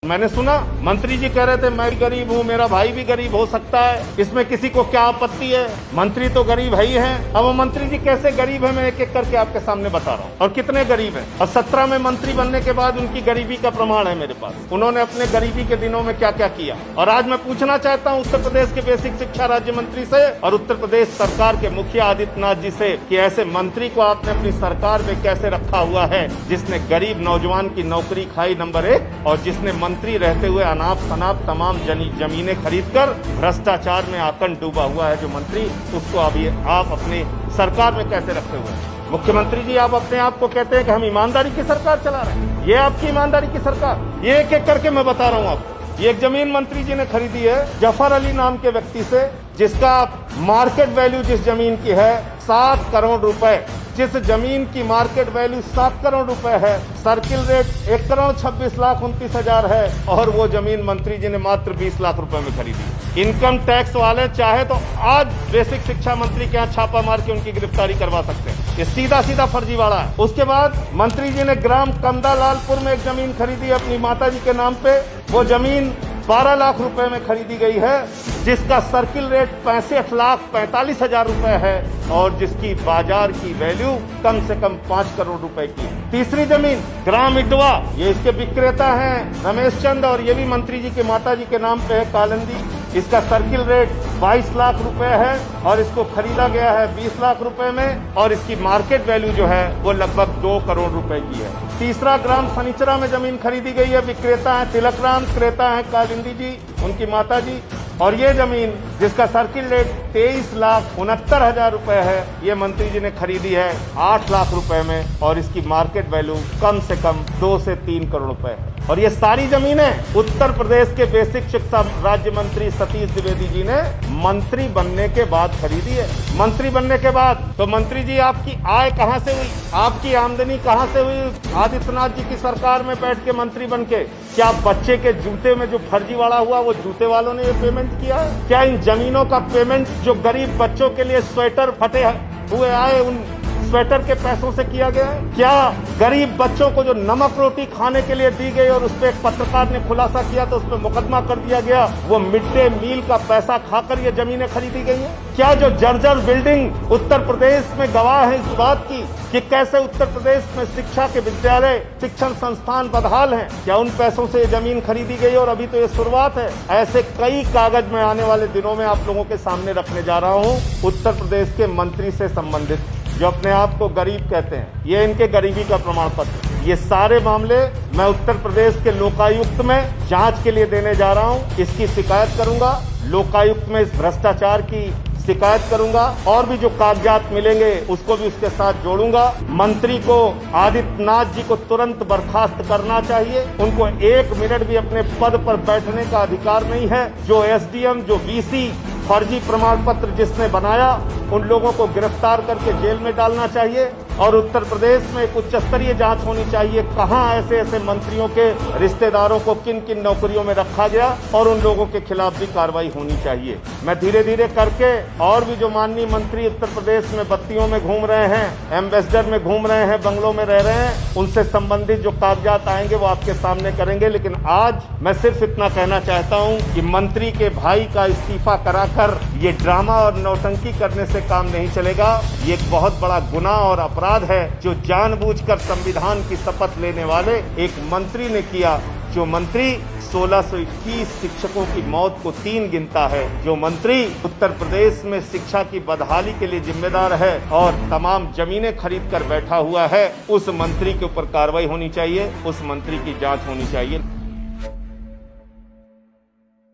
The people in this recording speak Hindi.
मैंने सुना मंत्री जी कह रहे थे मैं भी गरीब हूँ, मेरा भाई भी गरीब हो सकता है, इसमें किसी को क्या आपत्ति है। मंत्री तो गरीब है ही हैं। अब वो मंत्री जी कैसे गरीब है मैं एक एक करके आपके सामने बता रहा हूँ और कितने गरीब हैं। और 17 में मंत्री बनने के बाद उनकी गरीबी का प्रमाण है मेरे पास। उन्होंने अपने गरीबी के दिनों में क्या क्या किया। और आज मैं पूछना चाहता हूँ उत्तर प्रदेश के बेसिक शिक्षा राज्य मंत्री से और उत्तर प्रदेश सरकार के मुखिया आदित्यनाथ जी से कि ऐसे मंत्री को आपने अपनी सरकार में कैसे रखा हुआ है जिसने गरीब नौजवान की नौकरी खाई नंबर 1 और जिसने मंत्री रहते हुए अनाप शनाप तमाम जमीनें खरीदकर भ्रष्टाचार में आकंठ डूबा हुआ है जो मंत्री, उसको अभी आप अपनी सरकार में कैसे रखते हुए हैं। मुख्यमंत्री जी आप अपने आप को कहते हैं कि हम ईमानदारी की सरकार चला रहे हैं। ये आपकी ईमानदारी की सरकार, ये एक एक करके मैं बता रहा हूँ आपको। ये एक जमीन मंत्री जी ने खरीदी है जफर अली नाम के व्यक्ति से, जिसका मार्केट वैल्यू जिस जमीन की है 7 करोड़ रुपए। जिस जमीन की मार्केट वैल्यू 7 करोड़ रुपए है, सर्किल रेट 1,26,29,000 है और वो जमीन मंत्री जी ने मात्र 20 लाख रुपए में खरीदी। इनकम टैक्स वाले चाहे तो आज बेसिक शिक्षा मंत्री के यहाँ छापा मार के उनकी गिरफ्तारी करवा सकते हैं। ये सीधा सीधा फर्जीवाड़ा है। उसके बाद मंत्री जी ने ग्राम कमदालालपुर में एक जमीन खरीदी अपनी माता जी के नाम पे। वो जमीन 12 लाख रुपए में खरीदी गई है, जिसका सर्किल रेट 65,45,000 रुपए है और जिसकी बाजार की वैल्यू कम से कम 5 करोड़ रुपए की है। तीसरी जमीन ग्राम इडवा, ये इसके विक्रेता हैं रमेश चंद और ये भी मंत्री जी के माता जी के नाम पे है कालंदी। इसका सर्किल रेट 22 लाख रुपए है और इसको खरीदा गया है 20 लाख रुपए में और इसकी मार्केट वैल्यू जो है वो लगभग 2 करोड़ रुपए की है। तीसरा ग्राम सनीचरा में जमीन खरीदी गई है, विक्रेता है तिलकराम, क्रेता है कालिंदी जी उनकी माता जी। और ये जमीन जिसका सर्किल रेट 23,69,000 रुपए है, ये मंत्री जी ने खरीदी है 8 लाख रुपए में और इसकी मार्केट वैल्यू कम से कम 2 से 3 करोड़ रुपए है। और ये सारी जमीनें उत्तर प्रदेश के बेसिक शिक्षा राज्य मंत्री सतीश द्विवेदी जी ने मंत्री बनने के बाद खरीदी है। मंत्री बनने के बाद तो मंत्री जी आपकी आय कहां से हुई, आपकी आमदनी कहां से हुई आदित्यनाथ जी की सरकार में बैठ के मंत्री बन के? क्या बच्चे के जूते में जो फर्जीवाड़ा हुआ वो जूते वालों ने ये पेमेंट किया है? क्या इन जमीनों का पेमेंट जो गरीब बच्चों के लिए स्वेटर फटे हुए आए उन स्वेटर के पैसों से किया गया है? क्या गरीब बच्चों को जो नमक रोटी खाने के लिए दी गई और उस पर एक पत्रकार ने खुलासा किया तो उस पर मुकदमा कर दिया गया, वो मिड डे मील का पैसा खाकर ये जमीनें खरीदी गई हैं? क्या जो जर्जर बिल्डिंग उत्तर प्रदेश में गवाह है इस बात की कि कैसे उत्तर प्रदेश में शिक्षा के विद्यालय शिक्षण संस्थान बदहाल हैं, क्या उन पैसों से ये जमीन खरीदी गई और अभी तो ये शुरुआत है? ऐसे कई कागज मैं आने वाले दिनों में आप लोगों के सामने रखने जा रहा हूँ उत्तर प्रदेश के मंत्री से संबंधित जो अपने आप को गरीब कहते हैं। ये इनके गरीबी का प्रमाण पत्र। ये सारे मामले मैं उत्तर प्रदेश के लोकायुक्त में जांच के लिए देने जा रहा हूं। इसकी शिकायत करूंगा, लोकायुक्त में इस भ्रष्टाचार की शिकायत करूंगा और भी जो कागजात मिलेंगे उसको भी उसके साथ जोड़ूंगा। मंत्री को आदित्यनाथ जी को तुरंत बर्खास्त करना चाहिए। उनको 1 मिनट भी अपने पद पर बैठने का अधिकार नहीं है। जो एसडीएम, जो वीसी फर्जी प्रमाण पत्र जिसने बनाया उन लोगों को गिरफ्तार करके जेल में डालना चाहिए और उत्तर प्रदेश में एक उच्च स्तरीय जांच होनी चाहिए कहां ऐसे ऐसे मंत्रियों के रिश्तेदारों को किन किन नौकरियों में रखा गया और उन लोगों के खिलाफ भी कार्रवाई होनी चाहिए। मैं धीरे धीरे करके और भी जो माननीय मंत्री उत्तर प्रदेश में बत्तियों में घूम रहे हैं, एम्बेसडर में घूम रहे हैं, बंगलों में रह रहे हैं, उनसे संबंधित जो कागजात आएंगे वो आपके सामने करेंगे। लेकिन आज मैं सिर्फ इतना कहना चाहता हूं कि मंत्री के भाई का इस्तीफा कराकर ये ड्रामा और नौटंकी करने से काम नहीं चलेगा। ये एक बहुत बड़ा गुनाह और अपराध है जो जानबूझकर संविधान की शपथ लेने वाले एक मंत्री ने किया। जो मंत्री 1621 शिक्षकों की मौत को 3 गिनता है, जो मंत्री उत्तर प्रदेश में शिक्षा की बदहाली के लिए जिम्मेदार है और तमाम जमीनें खरीद कर बैठा हुआ है, उस मंत्री के ऊपर कार्रवाई होनी चाहिए, उस मंत्री की जांच होनी चाहिए।